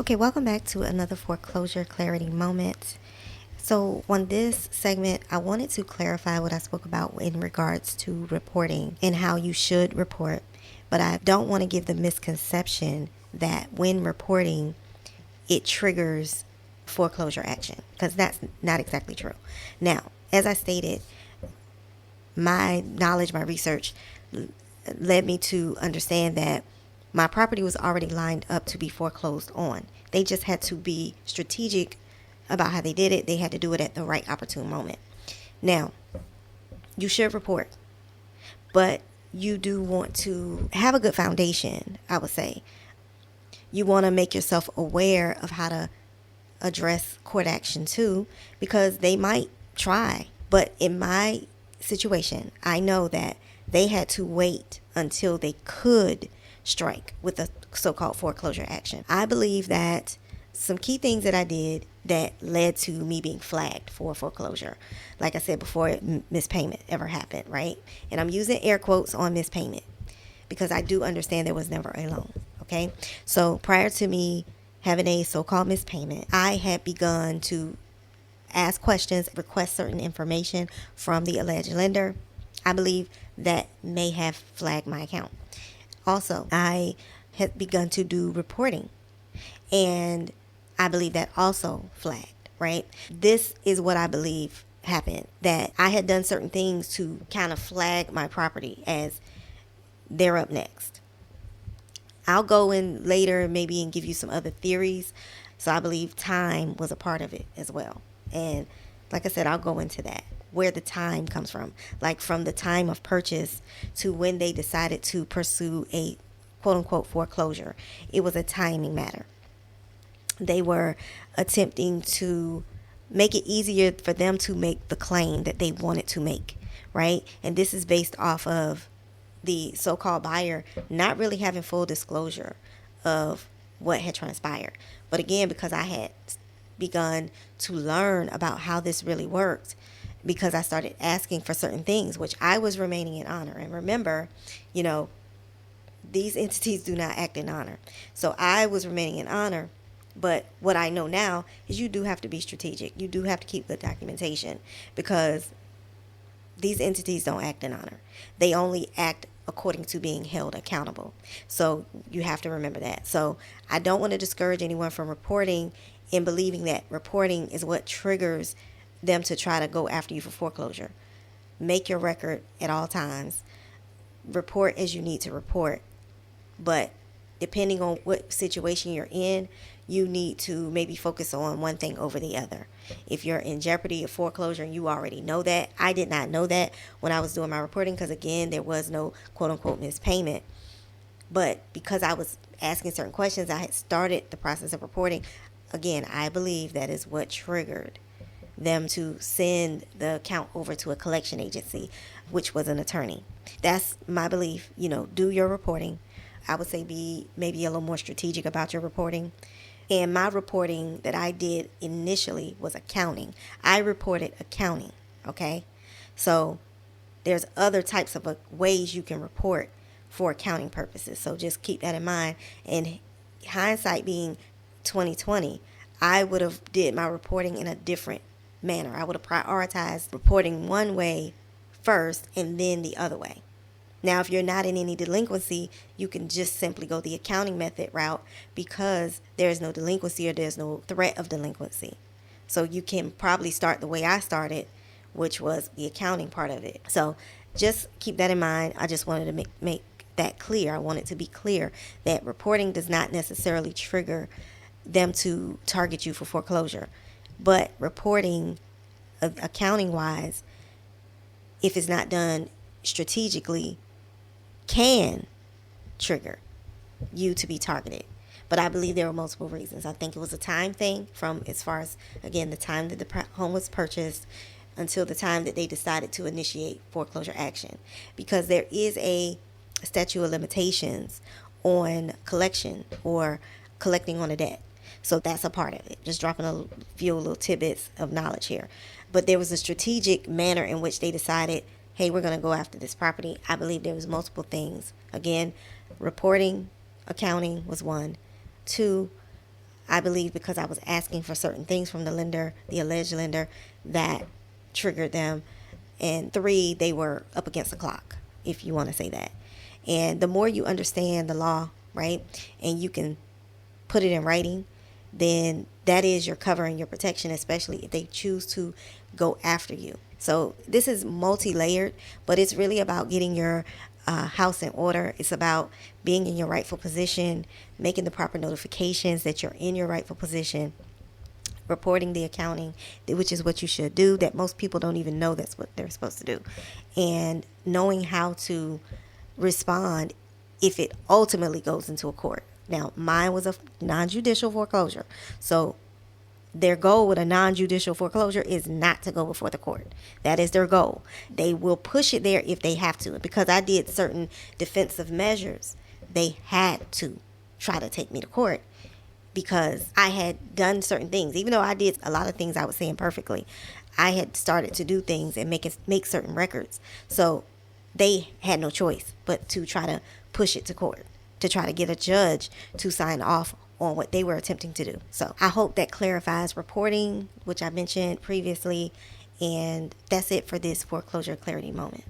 Okay, welcome back to another foreclosure clarity moment. So, on this segment, I wanted to clarify what I spoke about in regards to reporting and how you should report. But I don't want to give the misconception that when reporting, it triggers foreclosure action, because that's not exactly true. Now, as I stated, my knowledge, my research led me to understand that my property was already lined up to be foreclosed on. They just had to be strategic about how they did it. They had to do it at the right opportune moment. Now, you should report, but you do want to have a good foundation, I would say. You want to make yourself aware of how to address court action too, because they might try. But in my situation, I know that they had to wait until they could strike with a so-called foreclosure action. I believe that some key things that I did that led to me being flagged for foreclosure, like I said before, mispayment ever happened, right? And I'm using air quotes on mispayment because I do understand there was never a loan. Okay, so prior to me having a so-called mispayment, I had begun to ask questions, request certain information from the alleged lender. I believe that may have flagged my account. Also, I had begun to do reporting, and I believe that also flagged, right? This is what I believe happened, that I had done certain things to kind of flag my property as they're up next. I'll go in later maybe and give you some other theories. So I believe time was a part of it as well. And like I said, I'll go into that, where the time comes from. Like from the time of purchase to when they decided to pursue a quote unquote foreclosure. It was a timing matter. They were attempting to make it easier for them to make the claim that they wanted to make, right? And this is based off of the so-called buyer not really having full disclosure of what had transpired. But again, because I had begun to learn about how this really worked, because I started asking for certain things, which I was remaining in honor. And remember, these entities do not act in honor. So I was remaining in honor. But what I know now is you do have to be strategic. You do have to keep good documentation, because these entities don't act in honor. They only act according to being held accountable. So you have to remember that. So I don't want to discourage anyone from reporting and believing that reporting is what triggers them to try to go after you for foreclosure. Make your record at all times. Report as you need to report. But depending on what situation you're in, you need to maybe focus on one thing over the other. If you're in jeopardy of foreclosure and you already know that, I did not know that when I was doing my reporting, because again, there was no quote unquote mispayment. But because I was asking certain questions, I had started the process of reporting. Again, I believe that is what triggered them to send the account over to a collection agency, which was an attorney. That's my belief. Do your reporting. I would say be maybe a little more strategic about your reporting. And my reporting that I did initially was accounting. I reported accounting, okay? So there's other types of ways you can report for accounting purposes. So just keep that in mind. And hindsight being 2020, I would have did my reporting in a different manner. I would have prioritized reporting one way first and then the other way. Now, if you're not in any delinquency, you can just simply go the accounting method route, because there's no delinquency or there's no threat of delinquency. So you can probably start the way I started, which was the accounting part of it. So just keep that in mind. I just wanted to make that clear. I want it to be clear that reporting does not necessarily trigger them to target you for foreclosure. But reporting, accounting-wise, if it's not done strategically, can trigger you to be targeted. But I believe there were multiple reasons. I think it was a time thing, from as far as, again, the time that the home was purchased until the time that they decided to initiate foreclosure action. Because there is a statute of limitations on collection or collecting on a debt. So that's a part of it. Just dropping a few little tidbits of knowledge here. But there was a strategic manner in which they decided, hey, we're going to go after this property. I believe there was multiple things. Again, reporting, accounting was one. Two, I believe because I was asking for certain things from the lender, the alleged lender, that triggered them. And 3, they were up against the clock, if you want to say that. And the more you understand the law, right, and you can put it in writing, then that is your cover and your protection, especially if they choose to go after you. So this is multi-layered, but it's really about getting your house in order. It's about being in your rightful position, making the proper notifications that you're in your rightful position, reporting the accounting, which is what you should do, that most people don't even know that's what they're supposed to do, and knowing how to respond if it ultimately goes into a court. Now, mine was a non-judicial foreclosure, so their goal with a non-judicial foreclosure is not to go before the court. That is their goal. They will push it there if they have to. And because I did certain defensive measures, they had to try to take me to court because I had done certain things. Even though I did a lot of things I was saying perfectly, I had started to do things and make certain records. So they had no choice but to try to push it to court, to try to get a judge to sign off on what they were attempting to do. So I hope that clarifies reporting, which I mentioned previously. And that's it for this foreclosure clarity moment.